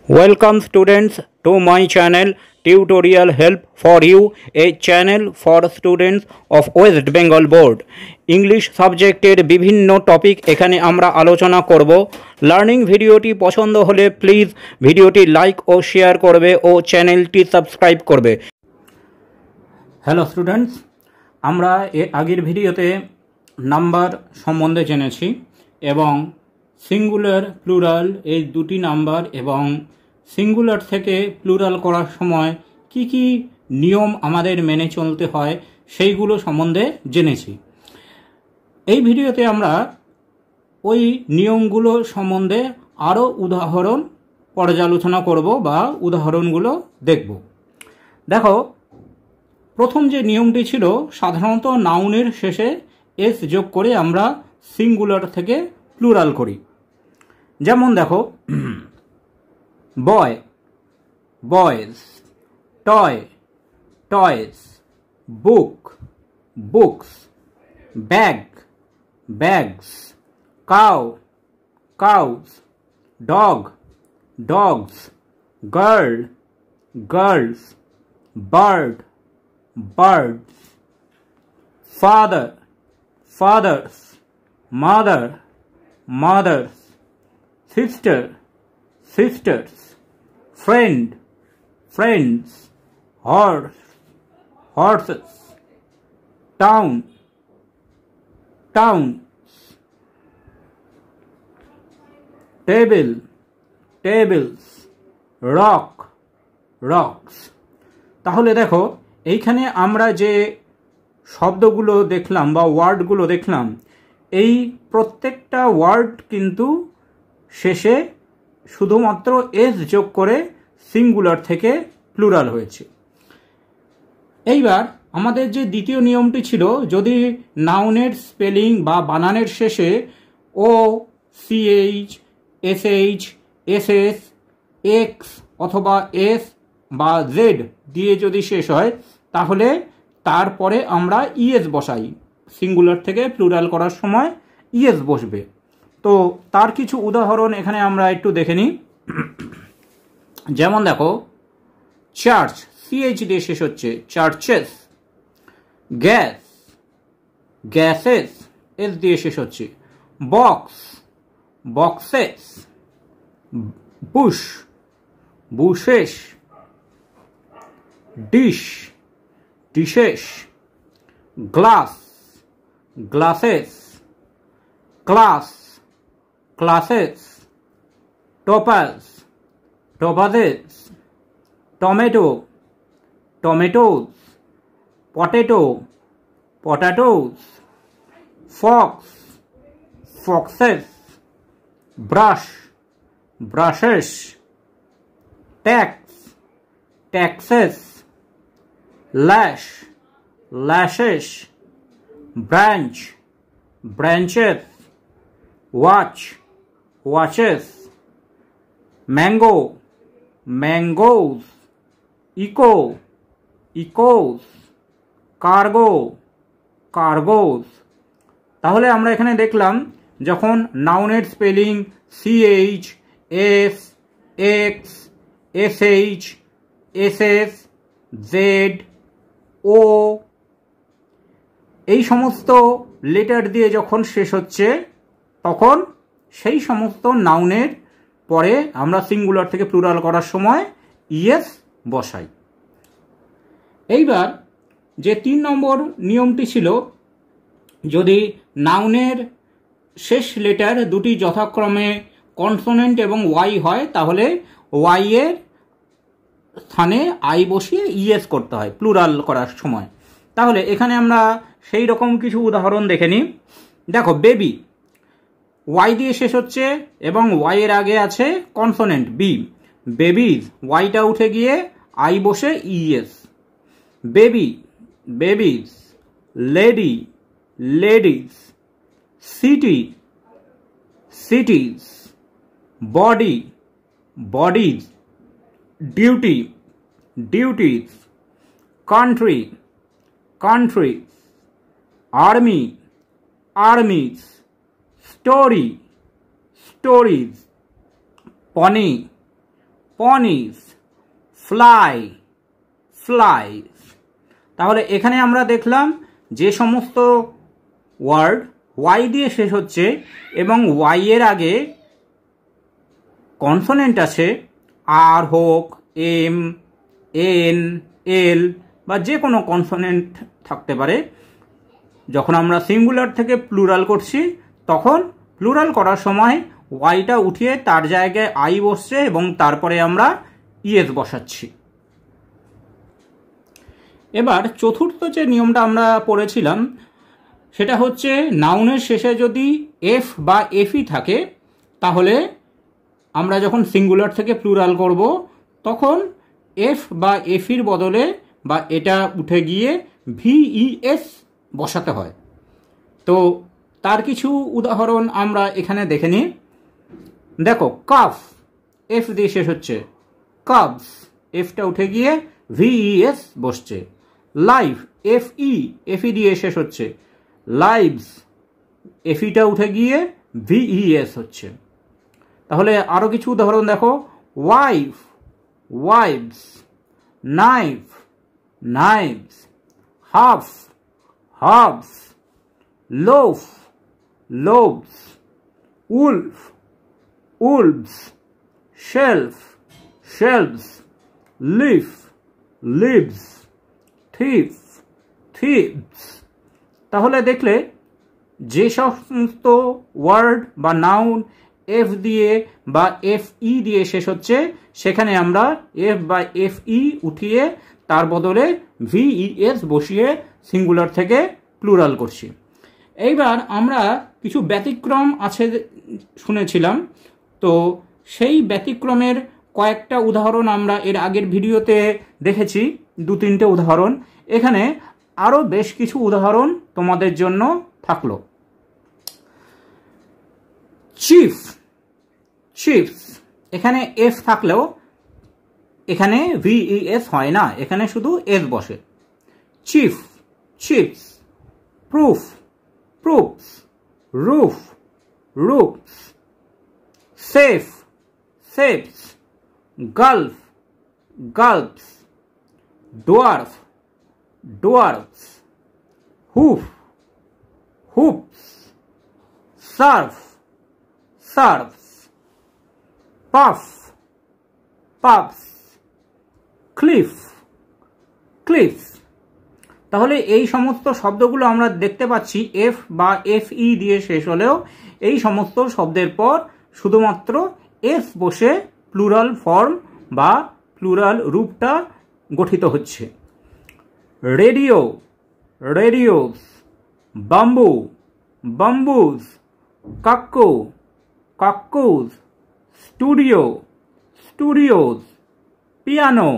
Welcome students to my channel Tutorial Help for You, a channel for students of West Bengal Board. English সাবজেক্টের বিভিন্ন topic এখানে আমরা আলোচনা করব। Learning ভিডিওটি পছন্দ হলে প্লিজ ভিডিওটি লাইক ও শেয়ার করবে ও চ্যানেলটি সাবস্ক্রাইব করবে। হ্যালো স্টুডেন্টস, আমরা এর আগের ভিডিওতে নাম্বার সম্বন্ধে জেনেছি এবং সিঙ্গুলার প্লুরাল এই দুটি নাম্বার এবং সিঙ্গুলার থেকে প্লুরাল করার সময় কি কি নিয়ম আমাদের মেনে চলতে হয় সেইগুলো সম্বন্ধে জেনেছি। এই ভিডিওতে আমরা ওই নিয়মগুলো সম্বন্ধে আরও উদাহরণ পর্যালোচনা করব বা উদাহরণগুলো দেখব। দেখো, প্রথম যে নিয়মটি ছিল, সাধারণত নাউনের শেষে এস যোগ করে আমরা সিঙ্গুলার থেকে প্লুরাল করি। যেমন দেখো, boy boys, toy toys, book books, bag bags, cow cows, dog dogs, girl girls, bird birds, father fathers, mother mothers, sister sisters, friend friends, horse horses, town towns, table tables, rock rocks। তাহলে দেখো, এইখানে আমরা যে শব্দগুলো দেখলাম বা ওয়ার্ডগুলো দেখলাম, এই প্রত্যেকটা ওয়ার্ড কিন্তু শেষে শুধুমাত্র এস যোগ করে সিঙ্গুলার থেকে প্লুরাল হয়েছে। এইবার আমাদের যে দ্বিতীয় নিয়মটি ছিল, যদি নাউনের স্পেলিং বা বানানের শেষে ও, সিএইচ, এসএইচ, এসএস, এক্স অথবা এস বা জেড দিয়ে যদি শেষ হয়, তাহলে তারপরে আমরা ইএস বসাই। সিঙ্গুলার থেকে প্লুরাল করার সময় ইএস বসবে। তো তার কিছু উদাহরণ এখানে আমরা একটু দেখে নিই। যেমন দেখো, চার্চ সিএইচ দিয়ে শেষ হচ্ছে, চার্চেস। গ্যাস গ্যাসেস, এস দিয়ে শেষ হচ্ছে। Box boxes. Bush bushes. Dish dishes, glass glasses, class classes, topaz topazes, tomato tomatoes, potato potatoes, fox foxes, brush brushes, tax taxes, lash lashes, branch branches, watch watches, mango mangoes, echo echoes, cargo cargoes। তাহলে আমরা এখানে দেখলাম, যখন নাউনের spelling C H, S, X, S H, S S, Z, ও এই সমস্ত letter দিয়ে যখন শেষ হচ্ছে, তখন সেই সমস্ত নাউনের পরে আমরা সিঙ্গুলার থেকে প্লুরাল করার সময় ইএস বসাই। এইবার যে 3 নম্বর নিয়মটি ছিল, যদি নাউনের শেষ লেটার দুটি যথাক্রমে কনসোনেন্ট এবং ওয়াই হয়, তাহলে ওয়াই এর স্থানে আই বসিয়ে ইএস করতে হয় প্লুরাল করার সময়। তাহলে এখানে আমরা সেই রকম কিছু উদাহরণ দেখে নিই। দেখো, বেবি ওয়াই দিয়ে শেষ হচ্ছে এবং ওয়াই এর আগে আছে কনসোনেন্ট বি। বেবিজ, ওয়াইটা উঠে গিয়ে আই বসে es. Baby babies, lady ladies, city cities, body bodies, duty duties, country countries, army armies, story stories, pony ponies, fly, flies। তাহলে এখানে আমরা দেখলাম যে সমস্ত ওয়ার্ড ওয়াই দিয়ে শেষ হচ্ছে এবং ওয়াই এর আগে কনসোনেন্ট আছে, আর হোক, এম, এন, এল বা যে কোনো কনসোনেন্ট থাকতে পারে, যখন আমরা সিঙ্গুলার থেকে প্লুরাল করছি তখন প্লুরাল করার সময় ওয়াইটা উঠিয়ে তার জায়গায় আই বসছে এবং তারপরে আমরা ইএস বসাচ্ছি। এবার চতুর্থ যে নিয়মটা আমরা পড়েছিলাম সেটা হচ্ছে নাউনের শেষে যদি এফ বা এফই থাকে তাহলে আমরা যখন সিঙ্গুলার থেকে প্লুরাল করব তখন এফ বা এফির বদলে বা এটা উঠে গিয়ে ভিইএস বসাতে হয়। তো তার কিছু উদাহরণ আমরা এখানে দেখে নিই। দেখো, কাফ এফ দিয়ে শেষ হচ্ছে, কাবস এফটা উঠে গিয়ে ভিইএস বসছে। লাইফ এফই দিয়ে শেষ হচ্ছে, লাইভস এফিটা উঠে গিয়ে ভিইএস হচ্ছে। তাহলে আরও কিছু উদাহরণ দেখো, wife wives, knife knives, half halfs, loaf loaves, wolf wolves, shelf shelves, leaf leaves, thief thieves. তাহলে দেখলে যে সমস্ত ওয়ার্ড বা নাউন এফ দিয়ে বা এফ ই দিয়ে শেষ হচ্ছে সেখানে আমরা এফ বা এফ ই উঠিয়ে তার বদলে ভিইএস বসিয়ে সিঙ্গুলার থেকে প্লুরাল করছি। এইবার আমরা কিছু ব্যতিক্রম আছে শুনেছিলাম, তো সেই ব্যতিক্রমের কয়েকটা উদাহরণ আমরা এর আগের ভিডিওতে দেখেছি, 2-3টে উদাহরণ। এখানে আরও বেশ কিছু উদাহরণ তোমাদের জন্য থাকলো। চিফ চিফস, এখানে এফ থাকলেও এখানে ভিইএস হয় না, এখানে শুধু এস বসে। Chief chiefs, proof proofs, roof roofs, safe safes, gulf gulfs, dwarf dwarfs, hoof hoofs, surf surfs, puff puffs, cliff cliffs. তাহলে এই সমস্ত শব্দগুলো আমরা দেখতে পাচ্ছি এফ বা এফ ই দিয়ে শেষ হলেও এই সমস্ত শব্দের পর শুধুমাত্র এস বসে প্লুরাল ফর্ম বা প্লুরাল রূপটা গঠিত হচ্ছে। Radio radios, bamboo bamboos, cuckoo cuckoos, studio studios, piano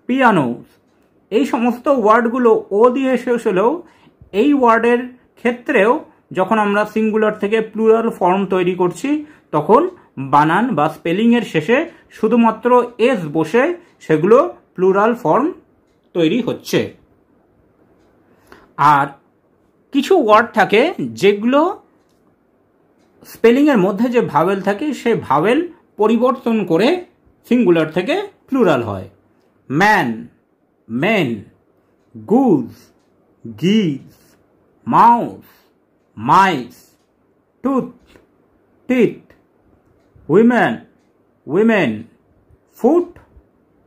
pianos. এই সমস্ত ওয়ার্ডগুলো ও দিয়ে শেষ হলেও এই ওয়ার্ডের ক্ষেত্রেও যখন আমরা সিঙ্গুলার থেকে প্লুরাল ফর্ম তৈরি করছি তখন বানান বা স্পেলিংয়ের শেষে শুধুমাত্র এস বসে সেগুলো প্লুরাল ফর্ম তৈরি হচ্ছে। আর কিছু ওয়ার্ড থাকে যেগুলো স্পেলিংয়ের মধ্যে যে ভাওয়েল থাকে সেই ভাওয়েল পরিবর্তন করে সিঙ্গুলার থেকে প্লুরাল হয়। ম্যান মেন, গুজ গিজ, mouse মাইস, tooth teeth, women women, foot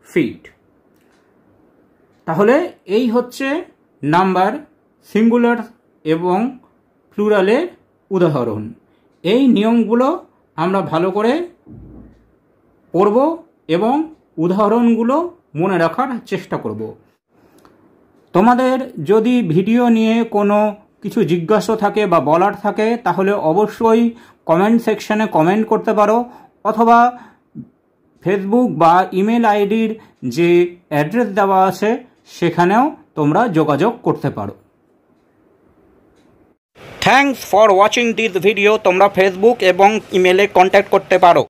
fit. তাহলে এই হচ্ছে নাম্বার, সিঙ্গুলার এবং প্লুরালের উদাহরণ। এই নিয়মগুলো আমরা ভালো করে পড়ব এবং উদাহরণগুলো মনে রাখার চেষ্টা করব। তোমাদের যদি ভিডিও নিয়ে কোনো কিছু জিজ্ঞাসা থাকে বা বলার থাকে তাহলে অবশ্যই কমেন্ট সেকশানে কমেন্ট করতে পারো, অথবা ফেসবুক বা ইমেল আইডির যে অ্যাড্রেস দেওয়া আছে সেখানেও তোমরা যোগাযোগ করতে পারো। Thanks for watching this video. তোমরা ফেসবুক এবং ইমেলে কন্ট্যাক্ট করতে পারো।